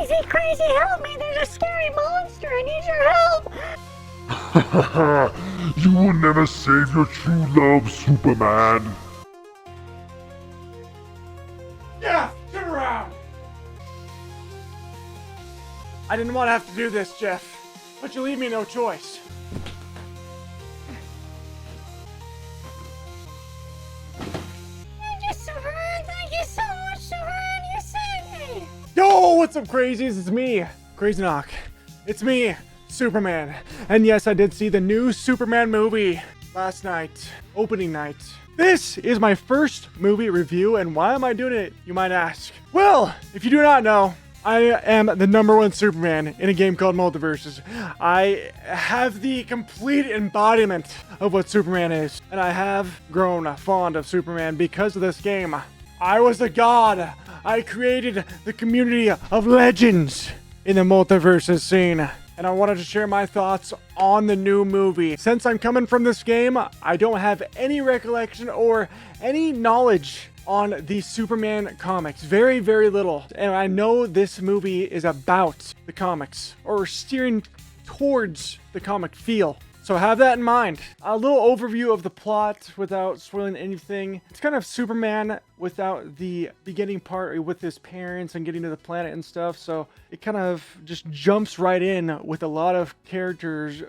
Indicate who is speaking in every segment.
Speaker 1: crazy, crazy, help me! There's a scary monster! I need your help!
Speaker 2: You will never save your true love, Superman.
Speaker 3: Yeah, turn around! I didn't want to have to do this, Jeff, but you leave me no choice.
Speaker 1: Thank you, Superman! Thank you so much, Superman! You saved me!
Speaker 3: Yo, what's up, crazies? It's me, CrazyNoc. It's me, Superman. And yes, I did see the new Superman movie last night, opening night. This is my first movie review, and why am I doing it, you might ask? Well, if you do not know, I am the #1 Superman in a game called Multiversus. I have the complete embodiment of what Superman is, and I have grown fond of Superman because of this game. I was a god. I created the community of legends in the Multiversus scene, and I wanted to share my thoughts on the new movie. Since I'm coming from this game, I don't have any recollection or any knowledge on the Superman comics. Very, very little. And I know this movie is about the comics, or steering towards the comic feel. So have that in mind. A little overview of the plot without spoiling anything. It's kind of Superman without the beginning part with his parents and getting to the planet and stuff. So it kind of just jumps right in with a lot of characters.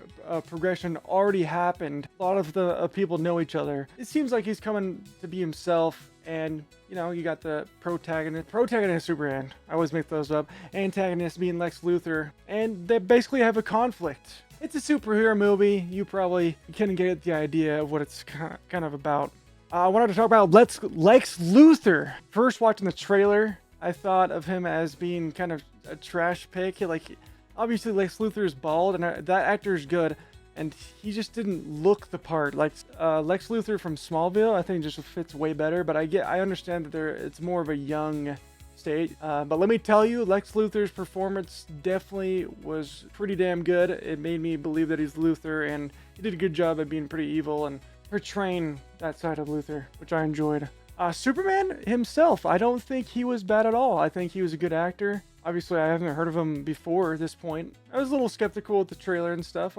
Speaker 3: Progression already happened. A lot of the people know each other. It seems like he's coming to be himself. And, you know, you got the protagonist Superman. I always make those up. Antagonist being Lex Luthor. And they basically have a conflict. It's a superhero movie. You probably can get the idea of what it's kind of about. I wanted to talk about Lex Luthor. First watching the trailer, I thought of him as being kind of a trash pick. Like, obviously Lex Luthor is bald, and that actor is good. And he just didn't look the part. Like Lex Luthor from Smallville, I think just fits way better. But I understand that it's more of a young state. But let me tell you, Lex Luthor's performance definitely was pretty damn good. It made me believe that he's Luthor, and he did a good job at being pretty evil and portraying that side of Luthor, which I enjoyed. Superman himself, I don't think he was bad at all. I think he was a good actor. Obviously, I haven't heard of him before at this point. I was a little skeptical with the trailer and stuff.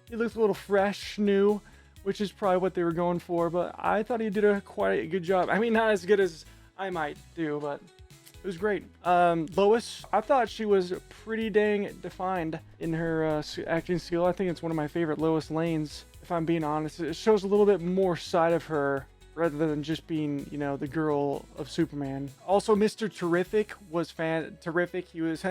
Speaker 3: He looked a little fresh, new, which is probably what they were going for, but I thought he did quite a good job. I mean, not as good as I might do, but it was great. Lois, I thought she was pretty dang defined in her acting skill. I think it's one of my favorite Lois Lanes, if I'm being honest. It shows a little bit more side of her rather than just being, you know, the girl of Superman. Also, Mr. Terrific was terrific. He was,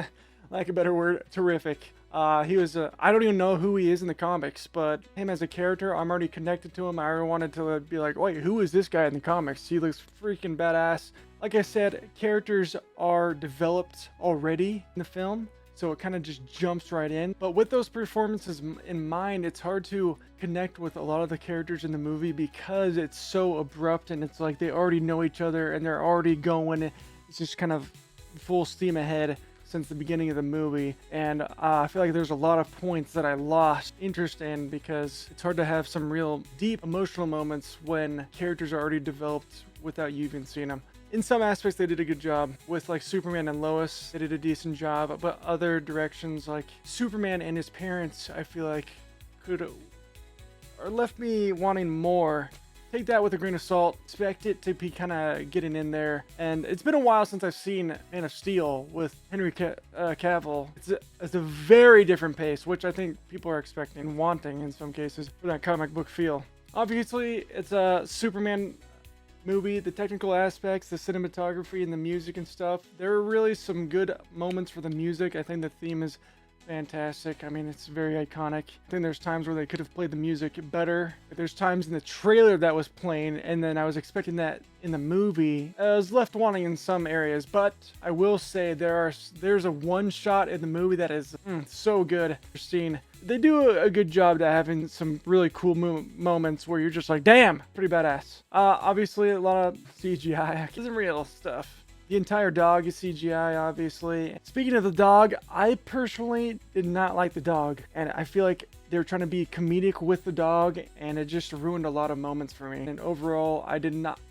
Speaker 3: like a better word, terrific. He was, I don't even know who he is in the comics, but him as a character, I'm already connected to him. I already wanted to be like, wait, who is this guy in the comics? He looks freaking badass. Like I said, characters are developed already in the film, so it kind of just jumps right in. But with those performances in mind, it's hard to connect with a lot of the characters in the movie because it's so abrupt and it's like they already know each other and they're already going. It's just kind of full steam ahead since the beginning of the movie, and I feel like there's a lot of points that I lost interest in because it's hard to have some real deep emotional moments when characters are already developed without you even seeing them. In some aspects they did a good job. With like Superman and Lois, they did a decent job, but other directions like Superman and his parents, I feel like or left me wanting more. Take that with a grain of salt. Expect it to be kind of getting in there. And it's been a while since I've seen Man of Steel with Henry Cavill. It's a very different pace, which I think people are expecting and wanting in some cases for that comic book feel. Obviously, it's a Superman movie. The technical aspects, the cinematography, and the music and stuff. There are really some good moments for the music. I think the theme is fantastic. I mean, it's very iconic. I think there's times where they could have played the music better. There's times in the trailer that was playing, and then I was expecting that in the movie. I was left wanting in some areas, but I will say there's a one shot in the movie that is so good. Christine, they do a good job at having some really cool moments where you're just like, damn, pretty badass. Obviously, a lot of CGI, isn't real stuff. The entire dog is CGI, obviously. Speaking of the dog, I personally did not like the dog. And I feel like they were trying to be comedic with the dog, and it just ruined a lot of moments for me. And overall,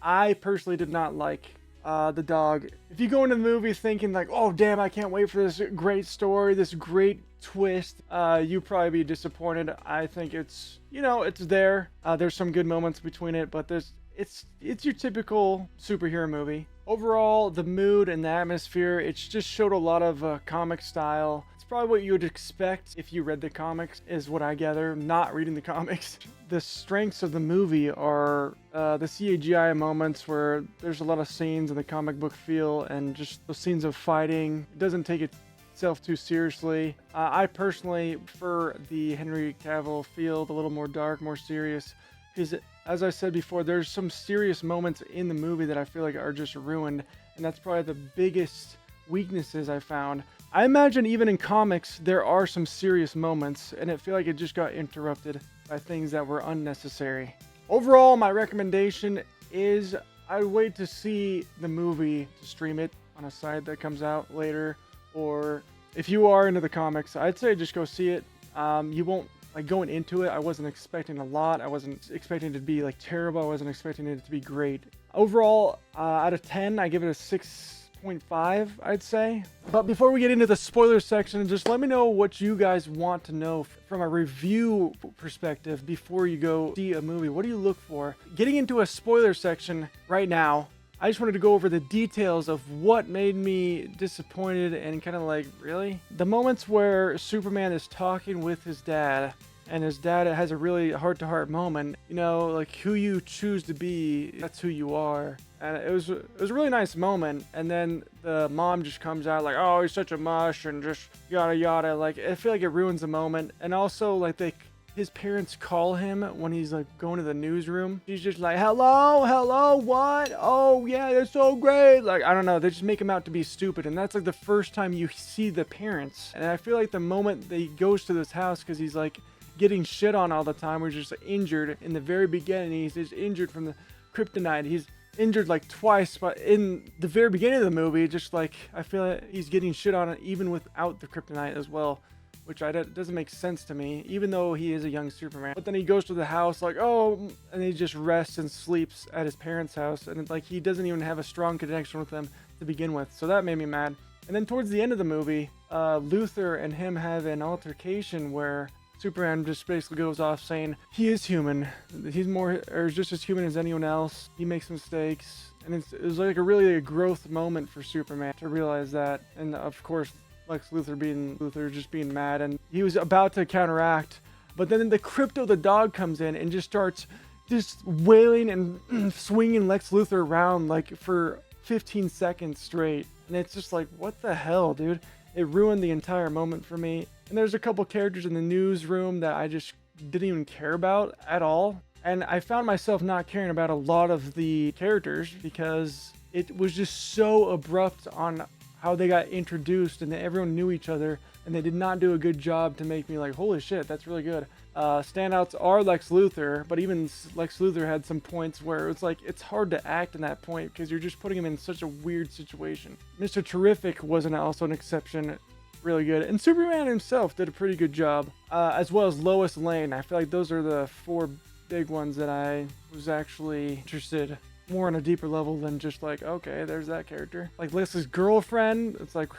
Speaker 3: I personally did not like the dog. If you go into the movie thinking like, oh damn, I can't wait for this great story, this great twist, you probably be disappointed. I think it's, you know, it's there. There's some good moments between it, but it's your typical superhero movie. Overall, the mood and the atmosphere, it's just showed a lot of comic style. It's probably what you would expect if you read the comics, is what I gather, not reading the comics. The strengths of the movie are the CGI moments where there's a lot of scenes in the comic book feel, and just those scenes of fighting. It doesn't take itself too seriously. I personally prefer the Henry Cavill feel, a little more dark, more serious, because as I said before, there's some serious moments in the movie that I feel like are just ruined, and that's probably the biggest weaknesses I found. I imagine even in comics there are some serious moments, and I feel like it just got interrupted by things that were unnecessary. Overall, my recommendation is I'd wait to see the movie to stream it on a site that comes out later, or if you are into the comics, I'd say just go see it. You won't, like, going into it, I wasn't expecting a lot. I wasn't expecting it to be like terrible. I wasn't expecting it to be great. Overall, out of 10, I give it a 6.5, I'd say. But before we get into the spoiler section, just let me know what you guys want to know from a review perspective before you go see a movie. What do you look for? Getting into a spoiler section right now, I just wanted to go over the details of what made me disappointed and kind of like, really? The moments where Superman is talking with his dad, and his dad has a really heart-to-heart moment, you know, like, who you choose to be, that's who you are. And it was a really nice moment. And then the mom just comes out like, oh, he's such a mush, and just yada yada. Like, I feel like it ruins the moment. And also, like, his parents call him when he's like going to the newsroom. He's just like, hello, what? Oh yeah, that's so great. Like, I don't know, they just make him out to be stupid. And that's like the first time you see the parents. And I feel like the moment that he goes to this house, because he's like getting shit on all the time, we're just injured in the very beginning. He's just injured from the kryptonite. He's injured like twice, but in the very beginning of the movie, just like, I feel like he's getting shit on even without the kryptonite as well, which doesn't make sense to me, even though he is a young Superman. But then he goes to the house like, oh, and he just rests and sleeps at his parents' house, and it's like he doesn't even have a strong connection with them to begin with. So that made me mad. And then towards the end of the movie, Luthor and him have an altercation where Superman just basically goes off saying he is human. He's more, or just as human as anyone else. He makes mistakes. And it was like a growth moment for Superman to realize that. And of course, Lex Luthor being Luthor, just being mad. And he was about to counteract. But then the Crypto the dog comes in and just starts just wailing and swinging Lex Luthor around like for 15 seconds straight. And it's just like, what the hell, dude? It ruined the entire moment for me. And there's a couple characters in the newsroom that I just didn't even care about at all. And I found myself not caring about a lot of the characters because it was just so abrupt on how they got introduced, and that everyone knew each other, and they did not do a good job to make me like, holy shit, that's really good. Standouts are Lex Luthor, but even Lex Luthor had some points where it's like, it's hard to act in that point because you're just putting him in such a weird situation. Mr. Terrific wasn't also an exception. Really good. And Superman himself did a pretty good job, as well as Lois Lane. I feel like those are the four big ones that I was actually interested more on a deeper level than just like, okay, there's that character. Like Lisa's girlfriend, it's like,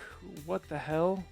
Speaker 3: what the hell?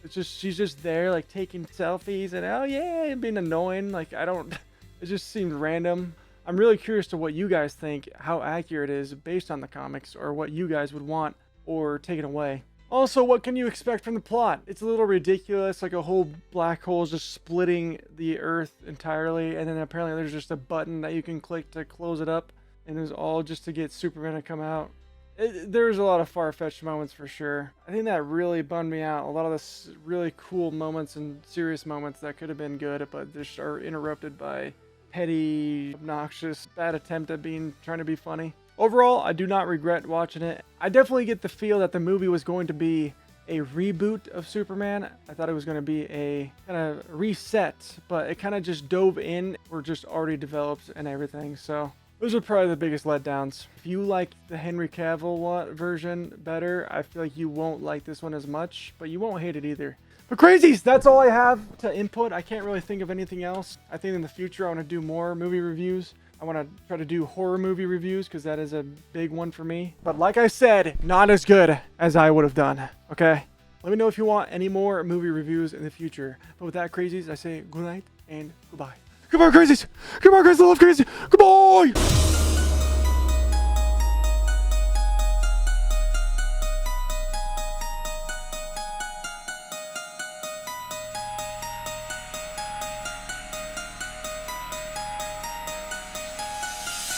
Speaker 3: It's just, she's just there like taking selfies and oh yeah, and being annoying. Like, it just seemed random. I'm really curious to what you guys think, how accurate it is based on the comics, or what you guys would want or taken away. Also, what can you expect from the plot? It's a little ridiculous, like a whole black hole is just splitting the Earth entirely, and then apparently there's just a button that you can click to close it up, and it was all just to get Superman to come out. There's a lot of far-fetched moments for sure. I think that really bummed me out. A lot of the really cool moments and serious moments that could have been good, but just are interrupted by petty, obnoxious, bad attempt at trying to be funny. Overall, I do not regret watching it. I definitely get the feel that the movie was going to be a reboot of Superman. I thought it was going to be a kind of reset, but it kind of just dove in, or just already developed and everything. So those are probably the biggest letdowns. If you like the Henry Cavill version better, I feel like you won't like this one as much, but you won't hate it either. But crazies, that's all I have to input. I can't really think of anything else. I think in the future I want to do more movie reviews. I want to try to do horror movie reviews because that is a big one for me. But like I said, not as good as I would have done. Okay? Let me know if you want any more movie reviews in the future. But with that, crazies, I say good night and goodbye. Goodbye, crazies! Goodbye, crazies! I love crazy! Goodbye!